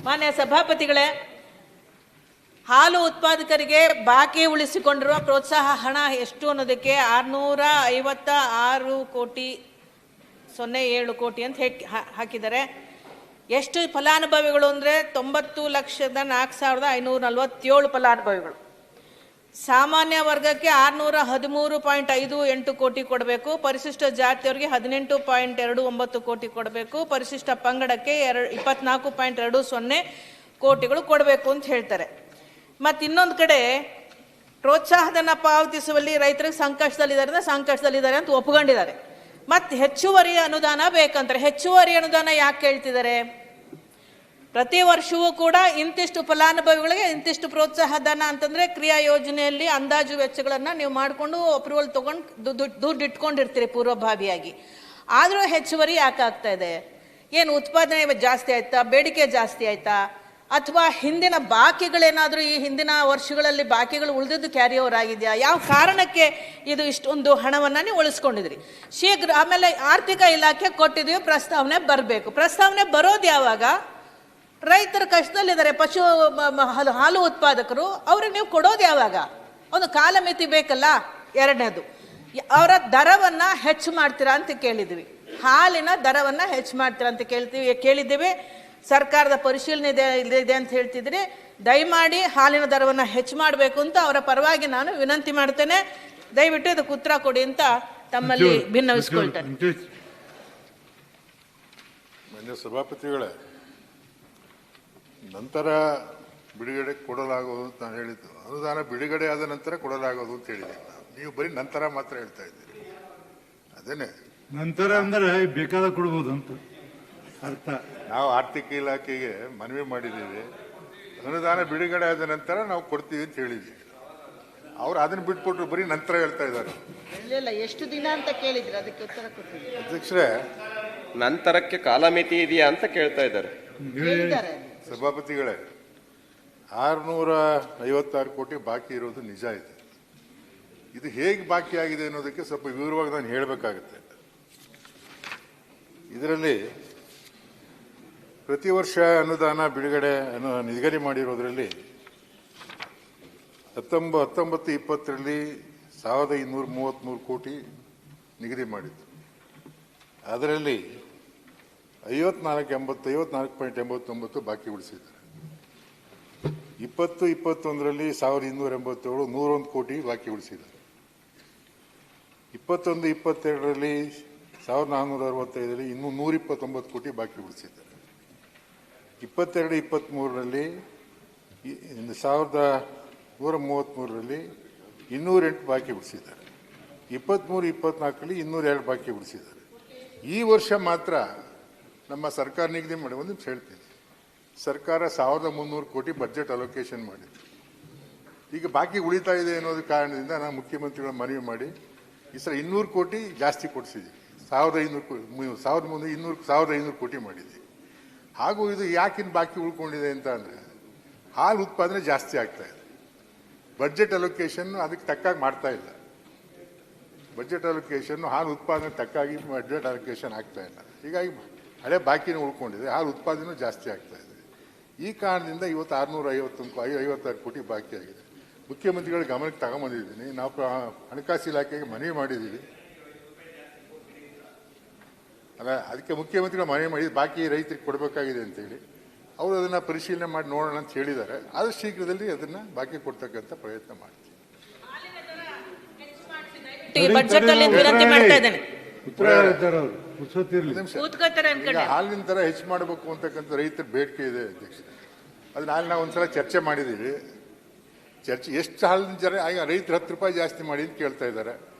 ಮಾನ್ಯ ಸಭಾಪತಿಗಳೇ, ಹಾಲು ಉತ್ಪಾದಕರಿಗೆ ಬಾಕಿ ಉಳಿಸಿಕೊಂಡಿರುವ ಪ್ರೋತ್ಸಾಹ ಹಣ ಎಷ್ಟು ಅನ್ನೋದಕ್ಕೆ 656.07 ಕೋಟಿ ಅಂತ ಹಾಕಿದ್ದಾರೆ. ಎಷ್ಟು ಫಲಾನುಭವಿಗಳು ಅಂದರೆ 90,04,547 ಫಲಾನುಭವಿಗಳು. ಸಾಮಾನ್ಯ ವರ್ಗಕ್ಕೆ 613.58 ಕೋಟಿ ಕೊಡಬೇಕು. ಪರಿಶಿಷ್ಟ ಜಾತಿಯವರಿಗೆ 18.29 ಕೋಟಿ ಕೊಡಬೇಕು. ಪರಿಶಿಷ್ಟ ಪಂಗಡಕ್ಕೆ 24.20 ಕೋಟಿಗಳು ಕೊಡಬೇಕು ಅಂತ ಹೇಳ್ತಾರೆ. ಮತ್ತು ಇನ್ನೊಂದು ಕಡೆ ಪ್ರೋತ್ಸಾಹಧನ ಪಾವತಿಸುವಲ್ಲಿ ರೈತರಿಗೆ ಸಂಕಷ್ಟದಲ್ಲಿದ್ದಾರೆ ಅಂತ ಒಪ್ಕೊಂಡಿದ್ದಾರೆ. ಮತ್ತು ಹೆಚ್ಚುವರಿ ಅನುದಾನ ಬೇಕಂತಾರೆ. ಹೆಚ್ಚುವರಿ ಅನುದಾನ ಯಾಕೆ ಕೇಳ್ತಿದ್ದಾರೆ? ಪ್ರತಿ ವರ್ಷವೂ ಕೂಡ ಇಂತಿಷ್ಟು ಫಲಾನುಭವಿಗಳಿಗೆ ಇಂತಿಷ್ಟು ಪ್ರೋತ್ಸಾಹ ಧನ ಅಂತಂದರೆ ಕ್ರಿಯಾ ಯೋಜನೆಯಲ್ಲಿ ಅಂದಾಜು ವೆಚ್ಚಗಳನ್ನು ನೀವು ಮಾಡಿಕೊಂಡು ಅಪ್ರೂವಲ್ ತೊಗೊಂಡು ದುಡ್ಡು ಇಟ್ಕೊಂಡಿರ್ತೀರಿ ಪೂರ್ವಭಾವಿಯಾಗಿ. ಆದರೂ ಹೆಚ್ಚುವರಿ ಯಾಕೆ ಆಗ್ತಾ ಇದೆ? ಏನು ಉತ್ಪಾದನೆ ಜಾಸ್ತಿ ಆಯ್ತಾ? ಬೇಡಿಕೆ ಜಾಸ್ತಿ ಆಯ್ತಾ? ಅಥವಾ ಹಿಂದಿನ ಬಾಕಿಗಳೇನಾದರೂ ಈ ಹಿಂದಿನ ವರ್ಷಗಳಲ್ಲಿ ಬಾಕಿಗಳು ಉಳಿದಿದ್ದು ಕ್ಯಾರಿ ಓವರ್ ಆಗಿದೆಯಾ? ಯಾವ ಕಾರಣಕ್ಕೆ ಇದು ಇಷ್ಟೊಂದು ಹಣವನ್ನು ನೀವು ಉಳಿಸ್ಕೊಂಡಿದ್ರಿ? ಶೀಘ್ರ ಆಮೇಲೆ ಆರ್ಥಿಕ ಇಲಾಖೆ ಕೊಟ್ಟಿದ್ದೀವಿ, ಪ್ರಸ್ತಾವನೆ ಬರಬೇಕು. ಪ್ರಸ್ತಾವನೆ ಬರೋದು ಯಾವಾಗ? ರೈತರ ಕಷ್ಟದಲ್ಲಿದ್ದಾರೆ, ಹಾಲು ಉತ್ಪಾದಕರು, ಅವ್ರಿಗೆ ನೀವು ಕೊಡೋದು ಯಾವಾಗ? ಒಂದು ಕಾಲಮಿತಿ ಬೇಕಲ್ಲ. ಎರಡನೇದು, ಅವರ ದರವನ್ನು ಹೆಚ್ಚು ಮಾಡ್ತೀರಾ ಅಂತ ಕೇಳಿದ್ವಿ. ಹಾಲಿನ ದರವನ್ನು ಹೆಚ್ಚು ಮಾಡ್ತೀರಾ ಅಂತ ಕೇಳಿದ್ದೀವಿ. ಸರ್ಕಾರದ ಪರಿಶೀಲನೆ ಇದೆ ಅಂತ ಹೇಳ್ತಿದ್ರಿ. ದಯಮಾಡಿ ಹಾಲಿನ ದರವನ್ನು ಹೆಚ್ಚು ಮಾಡಬೇಕು ಅಂತ ಅವರ ಪರವಾಗಿ ನಾನು ವಿನಂತಿ ಮಾಡ್ತೇನೆ. ದಯವಿಟ್ಟು ಇದಕ್ಕೆ ಉತ್ತರ ಕೊಡಿ ಅಂತ ತಮ್ಮಲ್ಲಿ ಭಿನ್ನವಿಸ್ಕೊಳ್ತೇನೆ. ಮಾನ್ಯ ಸಭಾಪತಿಗಳೇ, ನಂತರ ಬಿಡುಗಡೆ ಕೊಡಲಾಗುವುದು ಅಂತ ನಾನು ಹೇಳಿದ್ದು. ಅನುದಾನ ಬಿಡುಗಡೆ ಆದ ನಂತರ ಕೊಡಲಾಗುವುದು ಅಂತ ಹೇಳಿದೆ. ನೀವು ಬರೀ ನಂತರ ಮಾತ್ರ ಹೇಳ್ತಾ ಇದ್ದೀರಿ. ಅದೇನೆ ನಂತರ ಅಂದರೆ ಬೇಕಾದ ಕೊಡ್ಬೋದು ಅಂತ ಅರ್ಥ. ನಾವು ಆರ್ಥಿಕ ಇಲಾಖೆಗೆ ಮನವಿ ಮಾಡಿದ್ದೀವಿ, ಅನುದಾನ ಬಿಡುಗಡೆ ಆದ ನಂತರ ನಾವು ಕೊಡ್ತೀವಿ ಅಂತ ಹೇಳಿದ್ದೀವಿ. ಅವ್ರು ಅದನ್ನು ಬಿಟ್ಕೊಟ್ರು ಬರೀ ನಂತರ ಹೇಳ್ತಾ ಇದ್ದಾರೆ. ಎಷ್ಟು ದಿನ ಅಂತ ಕೇಳಿದ್ರೆ ಅದಕ್ಕೆ ಉತ್ತರ ಕೊಟ್ಟಿದ್ದೀವಿ. ಅಧ್ಯಕ್ಷರೇ, ನಂತರಕ್ಕೆ ಕಾಲಮಿತಿ ಇದೆಯಾ ಅಂತ ಕೇಳ್ತಾ ಇದ್ದಾರೆ. ಸಭಾಪತಿಗಳೇ, 656 ಕೋಟಿ ಬಾಕಿ ಇರೋದು ನಿಜ ಇದೆ. ಇದು ಹೇಗೆ ಬಾಕಿ ಆಗಿದೆ ಅನ್ನೋದಕ್ಕೆ ಸ್ವಲ್ಪ ವಿವರವಾಗಿ ನಾನು ಹೇಳಬೇಕಾಗುತ್ತೆ. ಇದರಲ್ಲಿ ಪ್ರತಿ ವರ್ಷ ಅನುದಾನ ಬಿಡುಗಡೆ ನಿಗದಿ ಮಾಡಿರೋದ್ರಲ್ಲಿ 19-20ರಲ್ಲಿ 1233 ಕೋಟಿ ನಿಗದಿ ಮಾಡಿತ್ತು. ಅದರಲ್ಲಿ 54.89 ಬಾಕಿ ಉಳಿಸಿದ್ದಾರೆ. 20-21ರಲ್ಲಿ 1287 101 ಕೋಟಿ ಬಾಕಿ ಉಳಿಸಿದ್ದಾರೆ. 21-22ರಲ್ಲಿ 1465ರಲ್ಲಿ ಇನ್ನೂ 129 ಕೋಟಿ ಬಾಕಿ ಉಳಿಸಿದ್ದಾರೆ. 22-23ರಲ್ಲಿ 1133ರಲ್ಲಿ 208 ಬಾಕಿ ಉಳಿಸಿದ್ದಾರೆ. 23-24ರಲ್ಲಿ 202 ಬಾಕಿ ಉಳಿಸಿದ್ದಾರೆ. ಈ ವರ್ಷ ಮಾತ್ರ ನಮ್ಮ ಸರ್ಕಾರ ನಿಗದಿ ಮಾಡಿ, ಒಂದು ನಿಮಿಷ ಹೇಳ್ತೀನಿ, ಸರ್ಕಾರ 1300 ಕೋಟಿ ಬಜೆಟ್ ಅಲೋಕೇಶನ್ ಮಾಡಿದೆ. ಈಗ ಬಾಕಿ ಉಳಿತಾ ಇದೆ ಅನ್ನೋದು ಕಾರಣದಿಂದ ನಾನು ಮುಖ್ಯಮಂತ್ರಿಗಳ ಮನವಿ ಮಾಡಿ ಈ ಸಲ 200 ಕೋಟಿ ಜಾಸ್ತಿ ಕೊಡಿಸಿದ್ದೀವಿ. 1500 ಕೋಟಿ ಮಾಡಿದ್ದೀವಿ. ಹಾಗೂ ಇದು ಯಾಕಿನ್ ಬಾಕಿ ಉಳ್ಕೊಂಡಿದೆ ಅಂತ ಅಂದರೆ ಹಾಲು ಉತ್ಪಾದನೆ ಜಾಸ್ತಿ ಆಗ್ತಾ ಇದೆ. ಬಜೆಟ್ ಅಲೋಕೇಶನ್ ಅದಕ್ಕೆ ತಕ್ಕಾಗಿ ಮಾಡ್ತಾ ಇಲ್ಲ. ಬಜೆಟ್ ಅಲೋಕೇಶನ್ ಹಾಲು ಉತ್ಪಾದನೆ ತಕ್ಕಾಗಿ ಬಜೆಟ್ ಅಲೋಕೇಶನ್ ಆಗ್ತಾ ಇಲ್ಲ. ಹೀಗಾಗಿ ಹಳೆ ಬಾಕಿನೂ ಉಳ್ಕೊಂಡಿದೆ, ಹಾಲು ಉತ್ಪಾದನೆ ಜಾಸ್ತಿ ಆಗ್ತಾ ಇದೆ. ಈ ಕಾರಣದಿಂದ ಇವತ್ತು 656 ಕೋಟಿ ಬಾಕಿ ಆಗಿದೆ. ಮುಖ್ಯಮಂತ್ರಿಗಳ ಗಮನಕ್ಕೆ ತಗೊಂಬಂದಿದ್ದೀನಿ. ನಾವು ಹಣಕಾಸು ಇಲಾಖೆಗೆ ಮನವಿ ಮಾಡಿದ್ದೀವಿ. ಅಲ್ಲ, ಅದಕ್ಕೆ ಮುಖ್ಯಮಂತ್ರಿಗಳು ಮನವಿ ಮಾಡಿದ್ದು ಬಾಕಿ ರೈತರಿಗೆ ಕೊಡಬೇಕಾಗಿದೆ ಅಂತೇಳಿ. ಅವರು ಅದನ್ನು ಪರಿಶೀಲನೆ ಮಾಡಿ ನೋಡೋಣ ಅಂತ ಹೇಳಿದ್ದಾರೆ. ಆದಷ್ಟು ಶೀಘ್ರದಲ್ಲಿ ಅದನ್ನು ಬಾಕಿ ಕೊಡ್ತಕ್ಕಂಥ ಪ್ರಯತ್ನ ಮಾಡ್ತೀವಿ. ಹಾಲಿನ ದರ ಹೆಚ್ಚು ಮಾಡಬೇಕು ಅಂತಕ್ಕಂಥ ರೈತರ ಬೇಡಿಕೆ ಇದೆ ಅಧ್ಯಕ್ಷ. ಅದು ನಾವು ಒಂದ್ಸಲ ಚರ್ಚೆ ಮಾಡಿದ್ದೀವಿ. ಎಷ್ಟು ಹಾಲಿನ ದರ ಈಗ ರೈತರು 10 ರೂಪಾಯಿ ಜಾಸ್ತಿ ಮಾಡಿ ಅಂತ ಕೇಳ್ತಾ ಇದ್ದಾರೆ.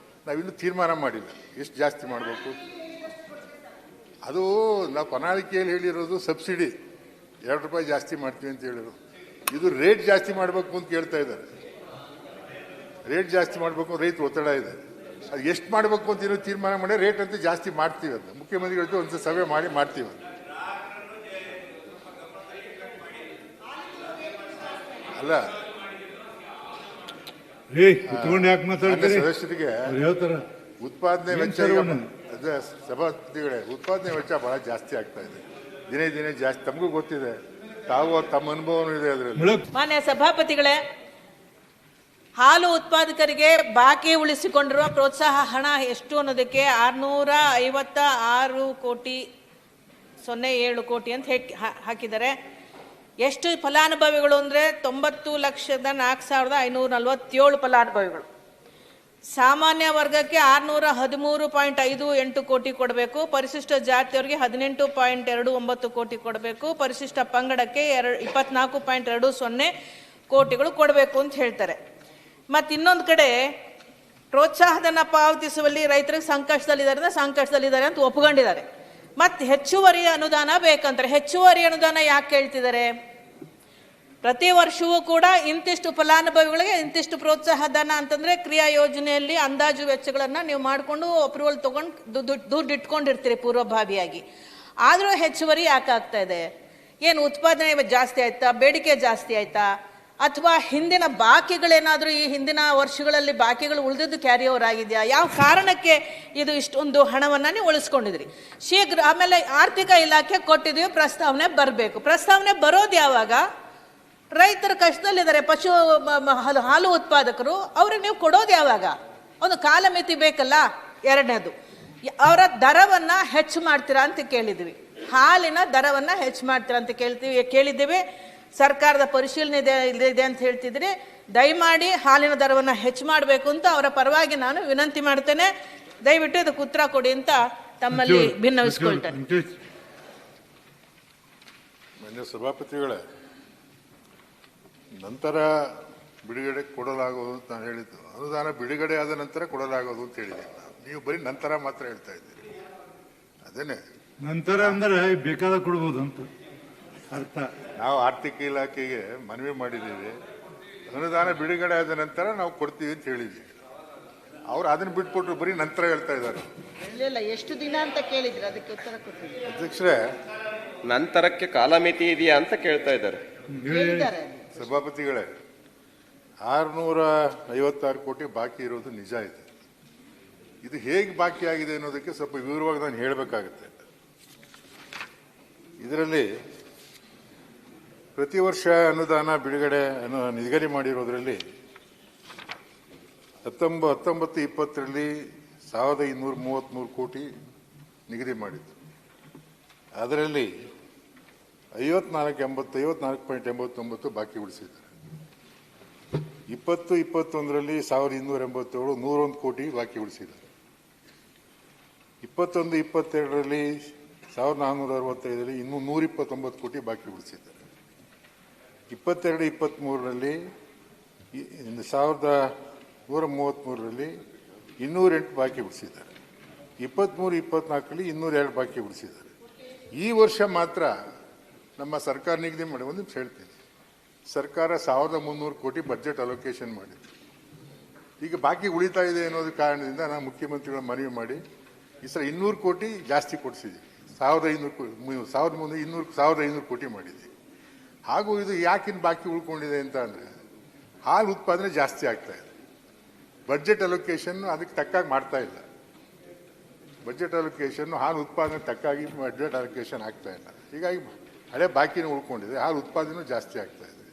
ನಾವಿನ್ನೂ ತೀರ್ಮಾನ ಮಾಡಿಲ್ಲ ಎಷ್ಟು ಜಾಸ್ತಿ ಮಾಡಬೇಕು. ಅದು ನಾವು ಪ್ರಣಾಳಿಕೆಯಲ್ಲಿ ಹೇಳಿರೋದು ಸಬ್ಸಿಡಿ 2 ರೂಪಾಯಿ ಜಾಸ್ತಿ ಮಾಡ್ತೀವಿ ಅಂತ ಹೇಳಿರೋದು. ಇದು ರೇಟ್ ಜಾಸ್ತಿ ಮಾಡಬೇಕು ಅಂತ ಕೇಳ್ತಾ ಇದ್ದಾರೆ. ರೇಟ್ ಜಾಸ್ತಿ ಮಾಡಬೇಕು ರೈತರು ಒತ್ತಡ ಇದೆ. ಅದು ಎಷ್ಟು ಮಾಡಬೇಕು ಅಂತ ಏನೋ ತೀರ್ಮಾನ ಮಾಡಿ ರೇಟ್ ಅಂತ ಜಾಸ್ತಿ ಮಾಡ್ತೀವಿ. ಅದು ಮುಖ್ಯಮಂತ್ರಿಗಳ ಜೊತೆ ಒಂದು ಸಭೆ ಮಾಡಿ ಮಾಡ್ತೀವಿ. ಅಲ್ಲ, ಸದಸ್ಯರಿಗೆ ಉತ್ಪಾದನೆ ವೆಚ್ಚ ಸಭಾಪತಿಗಳೇ, ಉತ್ಪಾದನೆ ವೆಚ್ಚ ಬಹಳ ಜಾಸ್ತಿ ಆಗ್ತಾ ಇದೆ. ದಿನೇ ದಿನೇ ಜಾಸ್ತಿ. ತಮಗೂ ಗೊತ್ತಿದೆ, ತಾವು ತಮ್ಮ ಅನುಭವನೂ ಇದೆ ಅದರಲ್ಲಿ. ಹೇಳಕ್ ಮಾನ್ಯ ಸಭಾಪತಿಗಳೇ, ಹಾಲು ಉತ್ಪಾದಕರಿಗೆ ಬಾಕಿ ಉಳಿಸಿಕೊಂಡಿರುವ ಪ್ರೋತ್ಸಾಹ ಹಣ ಎಷ್ಟು ಅನ್ನೋದಕ್ಕೆ 656 ಕೋಟಿ 07 ಕೋಟಿ ಅಂತ ಹಾಕಿದ್ದಾರೆ. ಎಷ್ಟು ಫಲಾನುಭವಿಗಳು ಅಂದರೆ 90,04,547 ಫಲಾನುಭವಿಗಳು. ಸಾಮಾನ್ಯ ವರ್ಗಕ್ಕೆ 613.58 ಕೋಟಿ ಕೊಡಬೇಕು. ಪರಿಶಿಷ್ಟ ಜಾತಿಯವರಿಗೆ 18.29 ಕೋಟಿ ಕೊಡಬೇಕು. ಪರಿಶಿಷ್ಟ ಪಂಗಡಕ್ಕೆ 24.20 ಕೋಟಿಗಳು ಕೊಡಬೇಕು ಅಂತ ಹೇಳ್ತಾರೆ. ಮತ್ತು ಇನ್ನೊಂದು ಕಡೆ ಪ್ರೋತ್ಸಾಹಧನ ಪಾವತಿಸುವಲ್ಲಿ ರೈತರಿಗೆ ಸಂಕಷ್ಟದಲ್ಲಿದ್ದಾರೆ ಅಂತ ಒಪ್ಕೊಂಡಿದ್ದಾರೆ. ಮತ್ತು ಹೆಚ್ಚುವರಿ ಅನುದಾನ ಬೇಕಂತಾರೆ. ಹೆಚ್ಚುವರಿ ಅನುದಾನ ಯಾಕೆ ಕೇಳ್ತಿದ್ದಾರೆ? ಪ್ರತಿ ವರ್ಷವೂ ಕೂಡ ಇಂತಿಷ್ಟು ಫಲಾನುಭವಿಗಳಿಗೆ ಇಂತಿಷ್ಟು ಪ್ರೋತ್ಸಾಹ ಧನ ಅಂತಂದರೆ ಕ್ರಿಯಾ ಯೋಜನೆಯಲ್ಲಿ ಅಂದಾಜು ವೆಚ್ಚಗಳನ್ನು ನೀವು ಮಾಡಿಕೊಂಡು ಅಪ್ರೂವಲ್ ತೊಗೊಂಡು ದುಡ್ಡು ಇಟ್ಕೊಂಡಿರ್ತೀರಿ ಪೂರ್ವಭಾವಿಯಾಗಿ. ಆದರೂ ಹೆಚ್ಚುವರಿ ಯಾಕೆ ಆಗ್ತಾ ಇದೆ? ಏನು ಉತ್ಪಾದನೆ ಜಾಸ್ತಿ ಆಯ್ತಾ, ಬೇಡಿಕೆ ಜಾಸ್ತಿ ಆಯ್ತಾ, ಅಥವಾ ಹಿಂದಿನ ಬಾಕಿಗಳೇನಾದರೂ ಈ ಹಿಂದಿನ ವರ್ಷಗಳಲ್ಲಿ ಬಾಕಿಗಳು ಉಳಿದಿದ್ದು ಕ್ಯಾರಿ ಓವರ್ ಆಗಿದೆಯಾ? ಯಾವ ಕಾರಣಕ್ಕೆ ಇದು ಇಷ್ಟೊಂದು ಹಣವನ್ನು ನೀವು ಉಳಿಸ್ಕೊಂಡಿದ್ರಿ? ಶೀಘ್ರ ಆಮೇಲೆ ಆರ್ಥಿಕ ಇಲಾಖೆ ಕೊಟ್ಟಿದ್ದೀವಿ, ಪ್ರಸ್ತಾವನೆ ಬರಬೇಕು. ಪ್ರಸ್ತಾವನೆ ಬರೋದು ಯಾವಾಗ? ರೈತರ ಕಷ್ಟದಲ್ಲಿದ್ದಾರೆ, ಹಾಲು ಉತ್ಪಾದಕರು, ಅವ್ರಿಗೆ ನೀವು ಕೊಡೋದು ಯಾವಾಗ? ಒಂದು ಕಾಲಮಿತಿ ಬೇಕಲ್ಲ. ಎರಡನೇದು, ಅವರ ದರವನ್ನು ಹೆಚ್ಚು ಮಾಡ್ತೀರಾ ಅಂತ ಕೇಳಿದ್ವಿ. ಹಾಲಿನ ದರವನ್ನು ಹೆಚ್ಚು ಮಾಡ್ತೀರಾ ಅಂತ ಕೇಳಿದ್ದೀವಿ. ಸರ್ಕಾರದ ಪರಿಶೀಲನೆ ಇದೆ ಅಂತ ಹೇಳ್ತಿದ್ರಿ. ದಯಮಾಡಿ ಹಾಲಿನ ದರವನ್ನು ಹೆಚ್ಚು ಮಾಡಬೇಕು ಅಂತ ಅವರ ಪರವಾಗಿ ನಾನು ವಿನಂತಿ ಮಾಡ್ತೇನೆ. ದಯವಿಟ್ಟು ಇದಕ್ಕೆ ಉತ್ತರ ಕೊಡಿ ಅಂತ ತಮ್ಮಲ್ಲಿ ಭಿನ್ನವಿಸ್ಕೊಳ್ತೇನೆ. ಮಾನ್ಯ ಸಭಾಪತಿಗಳೇ, ನಂತರ ಬಿಡುಗಡೆ ಕೊಡಲಾಗುವುದು ಅಂತ ನಾನು ಹೇಳಿದ್ದು. ಅನುದಾನ ಬಿಡುಗಡೆ ಆದ ನಂತರ ಕೊಡಲಾಗುವುದು ಅಂತ ಹೇಳಿದ್ದೀನಿ. ನೀವು ಬರೀ ನಂತರ ಮಾತ್ರ ಹೇಳ್ತಾ ಇದ್ದೀರಿ. ಅದೇನೆ ನಂತರ ಅಂದ್ರೆ ಬೇಕಾದ ಕೊಡ್ಬೋದು ಅಂತ ಅರ್ಥ. ನಾವು ಆರ್ಥಿಕ ಇಲಾಖೆಗೆ ಮನವಿ ಮಾಡಿದ್ದೀವಿ, ಅನುದಾನ ಬಿಡುಗಡೆ ಆದ ನಂತರ ನಾವು ಕೊಡ್ತೀವಿ ಅಂತ ಹೇಳಿದ್ದೀವಿ. ಅವ್ರು ಅದನ್ನ ಬಿಟ್ಬಿಟ್ರು ಬರೀ ನಂತರ ಹೇಳ್ತಾ ಇದ್ದಾರೆ. ಇಲ್ಲ, ಎಷ್ಟು ದಿನ ಅಂತ ಕೇಳಿದ್ರೆ ಅದಕ್ಕೆ ಉತ್ತರ ಕೊಡ್ತೀವಿ. ಅಧ್ಯಕ್ಷರೇ, ನಂತರಕ್ಕೆ ಕಾಲಮಿತಿ ಇದೆಯಾ ಅಂತ ಕೇಳ್ತಾ ಇದ್ದಾರೆ. ಸಭಾಪತಿಗಳೇ, 656 ಕೋಟಿ ಬಾಕಿ ಇರೋದು ನಿಜ ಇದೆ. ಇದು ಹೇಗೆ ಬಾಕಿ ಆಗಿದೆ ಅನ್ನೋದಕ್ಕೆ ಸ್ವಲ್ಪ ವಿವರವಾಗಿ ನಾನು ಹೇಳಬೇಕಾಗುತ್ತೆ. ಇದರಲ್ಲಿ ಪ್ರತಿ ವರ್ಷ ಅನುದಾನ ಬಿಡುಗಡೆ ನಿಗದಿ ಮಾಡಿರೋದ್ರಲ್ಲಿ 19-20ರಲ್ಲಿ 1233 ಕೋಟಿ ನಿಗದಿ ಮಾಡಿತ್ತು. ಅದರಲ್ಲಿ 54.89 ಬಾಕಿ ಉಳಿಸಿದ್ದಾರೆ. 20-21ರಲ್ಲಿ 1287 101 ಕೋಟಿ ಬಾಕಿ ಉಳಿಸಿದ್ದಾರೆ. 21-22ರಲ್ಲಿ 1465ರಲ್ಲಿ ಇನ್ನೂ 129 ಕೋಟಿ ಬಾಕಿ ಉಳಿಸಿದ್ದಾರೆ. 22-23ರಲ್ಲಿ 1133ರಲ್ಲಿ 208 ಬಾಕಿ ಉಳಿಸಿದ್ದಾರೆ. 23-24ರಲ್ಲಿ 202 ಬಾಕಿ ಉಳಿಸಿದ್ದಾರೆ. ಈ ವರ್ಷ ಮಾತ್ರ ನಮ್ಮ ಸರ್ಕಾರ ನಿಗದಿ ಮಾಡಿ, ಒಂದು ನಿಮಿಷ ಹೇಳ್ತೀನಿ, ಸರ್ಕಾರ 1300 ಕೋಟಿ ಬಜೆಟ್ ಅಲೋಕೇಶನ್ ಮಾಡಿದೆ. ಈಗ ಬಾಕಿ ಉಳಿತಾ ಇದೆ ಅನ್ನೋದು ಕಾರಣದಿಂದ ನಾನು ಮುಖ್ಯಮಂತ್ರಿಗಳ ಮನವಿ ಮಾಡಿ ಈ ಸಲ 200 ಕೋಟಿ ಜಾಸ್ತಿ ಕೊಡಿಸಿದ್ದೀವಿ. 1500 ಕೋಟಿ ಮಾಡಿದ್ದೀವಿ. ಹಾಗೂ ಇದು ಯಾಕಿನ್ ಬಾಕಿ ಉಳ್ಕೊಂಡಿದೆ ಅಂತ ಅಂದರೆ, ಹಾಲು ಉತ್ಪಾದನೆ ಜಾಸ್ತಿ ಆಗ್ತಾ ಇದೆ. ಬಜೆಟ್ ಅಲೋಕೇಶನ್ ಅದಕ್ಕೆ ತಕ್ಕಾಗಿ ಮಾಡ್ತಾ ಇಲ್ಲ. ಬಜೆಟ್ ಅಲೋಕೇಶನ್ ಹಾಲು ಉತ್ಪಾದನೆ ತಕ್ಕಾಗಿ ಬಜೆಟ್ ಅಲೋಕೇಶನ್ ಆಗ್ತಾ ಇಲ್ಲ. ಹೀಗಾಗಿ ಹಳೆ ಬಾಕಿನೂ ಉಳ್ಕೊಂಡಿದೆ, ಹಾಲು ಉತ್ಪಾದನೆ ಜಾಸ್ತಿ ಆಗ್ತಾ ಇದೆ.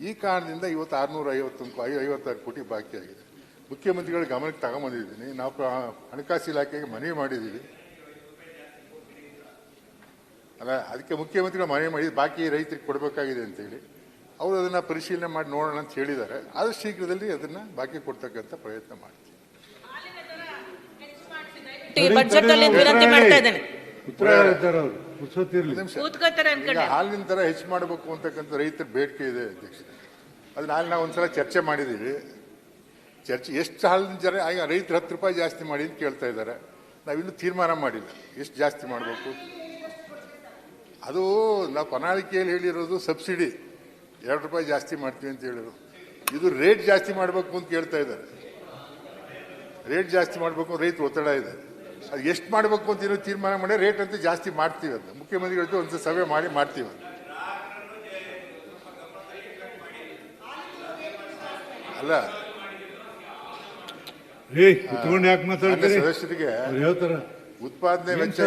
ಈ ಕಾರಣದಿಂದ ಇವತ್ತು 656 ಕೋಟಿ ಬಾಕಿ ಆಗಿದೆ. ಮುಖ್ಯಮಂತ್ರಿಗಳ ಗಮನಕ್ಕೆ ತಗೊಂಬಂದಿದ್ದೀನಿ. ನಾವು ಹಣಕಾಸು ಇಲಾಖೆಗೆ ಮನವಿ ಮಾಡಿದ್ದೀವಿ. ಅಲ್ಲ, ಅದಕ್ಕೆ ಮುಖ್ಯಮಂತ್ರಿಗಳು ಮನವಿ ಮಾಡಿ ಬಾಕಿ ರೈತರಿಗೆ ಕೊಡಬೇಕಾಗಿದೆ ಅಂತೇಳಿ ಅವರು ಅದನ್ನು ಪರಿಶೀಲನೆ ಮಾಡಿ ನೋಡೋಣ ಅಂತ ಹೇಳಿದ್ದಾರೆ. ಆದಷ್ಟು ಶೀಘ್ರದಲ್ಲಿ ಅದನ್ನು ಬಾಕಿ ಕೊಡ್ತಕ್ಕಂಥ ಪ್ರಯತ್ನ ಮಾಡ್ತೀವಿ. ಹಾಲಿನ ದರ ಹೆಚ್ಚು ಮಾಡಬೇಕು ಅಂತಕ್ಕಂಥ ರೈತರ ಬೇಡಿಕೆ ಇದೆ ಅಧ್ಯಕ್ಷ. ಅದು ನಾವು ಒಂದ್ಸಲ ಚರ್ಚೆ ಮಾಡಿದ್ದೀವಿ. ಎಷ್ಟು ಹಾಲಿನ ದರ ರೈತರು 10 ರೂಪಾಯಿ ಜಾಸ್ತಿ ಮಾಡಿ ಅಂತ ಕೇಳ್ತಾ ಇದ್ದಾರೆ. ನಾವಿನ್ನೂ ತೀರ್ಮಾನ ಮಾಡಿಲ್ಲ ಎಷ್ಟು ಜಾಸ್ತಿ ಮಾಡಬೇಕು. ಅದು ನಾವು ಪ್ರಣಾಳಿಕೆಯಲ್ಲಿ ಹೇಳಿರೋದು ಸಬ್ಸಿಡಿ 2 ರೂಪಾಯಿ ಜಾಸ್ತಿ ಮಾಡ್ತೀವಿ ಅಂತ ಹೇಳಿರೋದು. ಇದು ರೇಟ್ ಜಾಸ್ತಿ ಮಾಡಬೇಕು ಅಂತ ಕೇಳ್ತಾ ಇದ್ದಾರೆ. ರೇಟ್ ಜಾಸ್ತಿ ಮಾಡಬೇಕು ರೈತರು ಒತ್ತಡ ಇದೆ. ಅದು ಎಷ್ಟು ಮಾಡಬೇಕು ಅಂತ ಏನೋ ತೀರ್ಮಾನ ಮಾಡಿ ರೇಟ್ ಅಂತ ಜಾಸ್ತಿ ಮಾಡ್ತೀವಿ ಅಂತ ಮುಖ್ಯಮಂತ್ರಿಗಳ ಜೊತೆ ಒಂದು ಸಭೆ ಮಾಡಿ ಮಾಡ್ತೀವಿ. ಅಲ್ಲ, ಸದಸ್ಯರಿಗೆ ಉತ್ಪಾದನೆ ವೆಚ್ಚ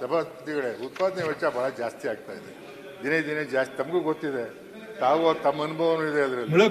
ಸಭಾಪತಿಗಳೇ, ಉತ್ಪಾದನೆ ವೆಚ್ಚ ಬಹಳ ಜಾಸ್ತಿ ಆಗ್ತಾ ಇದೆ. ದಿನೇ ದಿನೇ ಜಾಸ್ತಿ. ತಮಗೂ ಗೊತ್ತಿದೆ, ತಾವು ತಮ್ಮ ಅನುಭವನೂ ಇದೆ ಅದರಲ್ಲಿ.